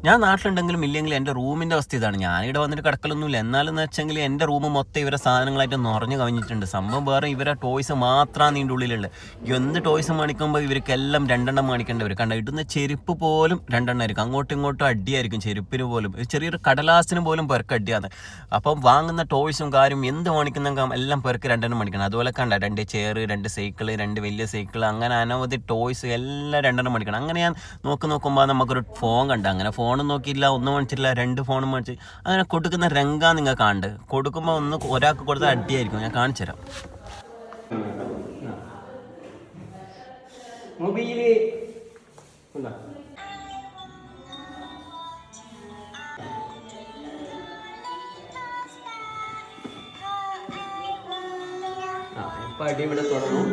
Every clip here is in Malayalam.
ഞാൻ നാട്ടിലുണ്ടെങ്കിലും ഇല്ലെങ്കിലും എൻ്റെ റൂമിൻ്റെ അവസ്ഥ ഇതാണ്. ഞാനിവിടെ വന്നിട്ട് കിടക്കലൊന്നുമില്ല. എന്നാലെന്ന് വെച്ചെങ്കിൽ എൻ്റെ റൂം മൊത്തം ഇവരെ സാധനങ്ങളായിട്ട് നിറഞ്ഞു കവിഞ്ഞിട്ടുണ്ട്. സംഭവം വേറെ ഇവരെ ടോയ്സ് മാത്രമാണ് ഇതിൻ്റെ ഉള്ളിലുള്ളത്. എന്ത് ടോയ്സ് മേടിക്കുമ്പോൾ ഇവർക്കെല്ലാം രണ്ടെണ്ണം മേടിക്കേണ്ടവർ. കണ്ട ഇടുന്ന ചെരുപ്പ് പോലും രണ്ടെണ്ണം ആയിരിക്കും. അങ്ങോട്ടും ഇങ്ങോട്ടും അടിയായിരിക്കും ചെരുപ്പിന് പോലും. ചെറിയൊരു കടലാസിന് പോലും പെർക്ക് അടിയാണ്. അപ്പം വാങ്ങുന്ന ടോയ്സും കാര്യം എന്ത് മേടിക്കുന്ന എല്ലാം പെർക്ക് രണ്ടെണ്ണം മേടിക്കണം. അതുപോലെ കണ്ട 2 ചെയർ, 2 സൈക്കിള്, 2 വലിയ സൈക്കിള്, അങ്ങനെ അനവധി ടോയ്സ് എല്ലാം രണ്ടെണ്ണം മേടിക്കണം. അങ്ങനെ ഞാൻ നോക്കുമ്പോൾ നമുക്കൊരു ഫോൺ കണ്ട. അങ്ങനെ ഫോണും നോക്കിയില്ല, ഒന്നും മേടിച്ചിട്ടില്ല, 2 ഫോണും മേടിച്ച് അങ്ങനെ കൊടുക്കുന്ന രംഗം നിങ്ങൾ കാണണ്ട്. കൊടുക്കുമ്പോൾ ഒന്ന് ഒരാൾക്ക് കൊടുത്താൽ അടിയായിരിക്കും. ഞാൻ കാണിച്ചു തരാം. മൊബൈല് ഇപ്പം അടി ഇവിടെ തുടങ്ങും.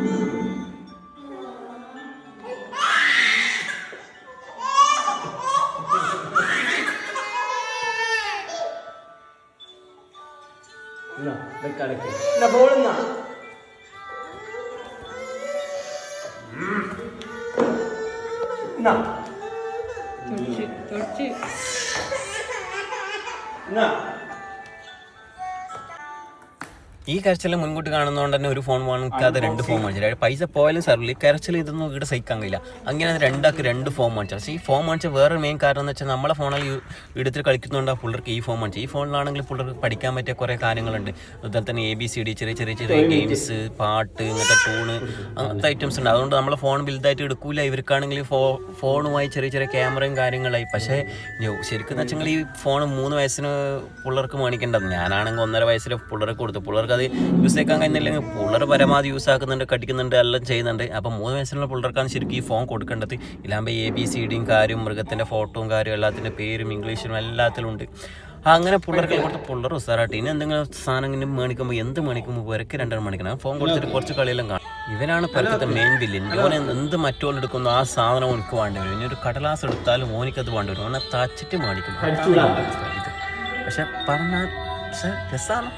ഈ കരച്ചിൽ മുൻകൂട്ടി കാണുന്നതുകൊണ്ട് തന്നെ ഒരു ഫോൺ വാങ്ങിക്കാതെ 2 ഫോൺ മേടിച്ചില്ല. പൈസ പോയാലും സാറില്ല, ഈ കരച്ചിൽ ഇതൊന്നും ഇവിടെ സഹിക്കാൻ കഴിയില്ല. അങ്ങനെ 2 ഫോൺ മേടിച്ചാൽ. പക്ഷേ ഈ ഫോൺ മേടിച്ച വേറെ മെയിൻ കാരണം എന്ന് വെച്ചാൽ നമ്മളെ ഫോണിൽ എടുത്തിട്ട് കളിക്കുന്നതുകൊണ്ട് പിള്ളേർക്ക് ഈ ഫോൺ മേടിച്ചത്. ഈ ഫോണിലാണെങ്കിൽ പിള്ളേർക്ക് പഠിക്കാൻ പറ്റിയ കുറേ കാര്യങ്ങളുണ്ട്. അതുപോലെ തന്നെ ABCD, ചെറിയ ഗെയിംസ്, പാട്ട്, ഇങ്ങനത്തെ ടൂണ്, അങ്ങനത്തെ ഐറ്റംസ് ഉണ്ട്. അതുകൊണ്ട് നമ്മളെ ഫോൺ വലുതായിട്ട് എടുക്കൂല. ഇവർക്കാണെങ്കിൽ ഫോണുമായി ചെറിയ ക്യാമറയും കാര്യങ്ങളായി. പക്ഷേ ശരിക്കും എന്ന് വെച്ചെങ്കിൽ ഈ ഫോൺ 3 വയസ്സിന് പിള്ളേർക്ക് മേടിക്കേണ്ടത്. ഞാനാണെങ്കിൽ 1.5 വയസ്സിൽ പിള്ളേർക്ക് കൊടുത്തു. പിള്ളേർക്ക് അത് യൂസ് ആക്കാൻ കഴിയുന്നില്ലെങ്കിൽ പിള്ളേർ പരമാവധി യൂസ് ആക്കുന്നുണ്ട്, കടിക്കുന്നുണ്ട്, എല്ലാം ചെയ്യുന്നുണ്ട്. അപ്പം 3 വയസ്സിലുള്ള പിള്ളേർക്കാണ് ശരിക്കും ഈ ഫോൺ കൊടുക്കേണ്ടത്. ഇല്ലാകുമ്പോൾ ABCDയും കാര്യം, മൃഗത്തിൻ്റെ ഫോട്ടോയും കാര്യം, എല്ലാത്തിൻ്റെ പേരും ഇംഗ്ലീഷിലും എല്ലാത്തിലും ഉണ്ട്. അങ്ങനെ പിള്ളേർക്ക് കൊടുത്ത് പിള്ളേർ ഉസാറായിട്ട് ഇനി എന്തെങ്കിലും സാധനം മേടിക്കുമ്പോൾ മേടിക്കുമ്പോൾ വരക്ക് 2 മേടിക്കണം. ഫോൺ കൊടുത്തിട്ട് കുറച്ച് കളിയെല്ലാം കാണും. ഇവനാണ് പലത്തെ മെയിൻ വില്ലൻ. ഓനെ എന്ത് മറ്റോളം എടുക്കുന്നു ആ സാധനം ഓനിക്ക് വേണ്ടി വരും. ഇനി ഒരു കടലാസ് എടുത്താലും ഓനിക്കത് വേണ്ടി വരും. ഓനെ തച്ചിട്ട് മേടിക്കും. പക്ഷെ പറഞ്ഞാൽ രസമാണ്.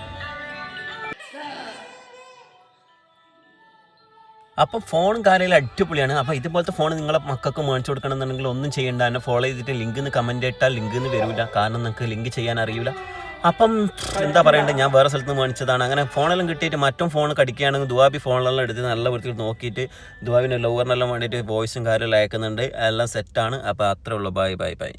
അപ്പം ഫോണും കാര്യമെല്ലാം അടിപൊളിയാണ്. അപ്പോൾ ഇതുപോലത്തെ ഫോൺ നിങ്ങളെ മക്കൾക്ക് മേടിച്ചു കൊടുക്കണമെന്നുണ്ടെങ്കിൽ ഒന്നും ചെയ്യേണ്ട. എന്നെ ഫോളോ ചെയ്തിട്ട് ലിങ്ക് കമൻറ്റ് ഇട്ടാൽ ലിങ്കിന്ന് വരില്ല. കാരണം നിങ്ങൾക്ക് ലിങ്ക് ചെയ്യാൻ അറിയില്ല. അപ്പം എന്താ പറയേണ്ടത്, ഞാൻ വേറെ സ്ഥലത്ത് നിന്ന് മേടിച്ചതാണ്. അങ്ങനെ ഫോണെല്ലാം കിട്ടിയിട്ട് മറ്റും ഫോൺ കടിക്കുകയാണെങ്കിൽ ദുവാബി ഫോണെല്ലാം എടുത്ത് നല്ല വൃത്തിയിൽ നോക്കിയിട്ട് ദുവാബിൻ്റെ ലവറിനെല്ലാം വേണ്ടിയിട്ട് വോയിസും കാര്യമെല്ലാം അയക്കുന്നുണ്ട്. എല്ലാം സെറ്റാണ്. അപ്പോൾ അത്രേ ഉള്ളൂ. ബൈ.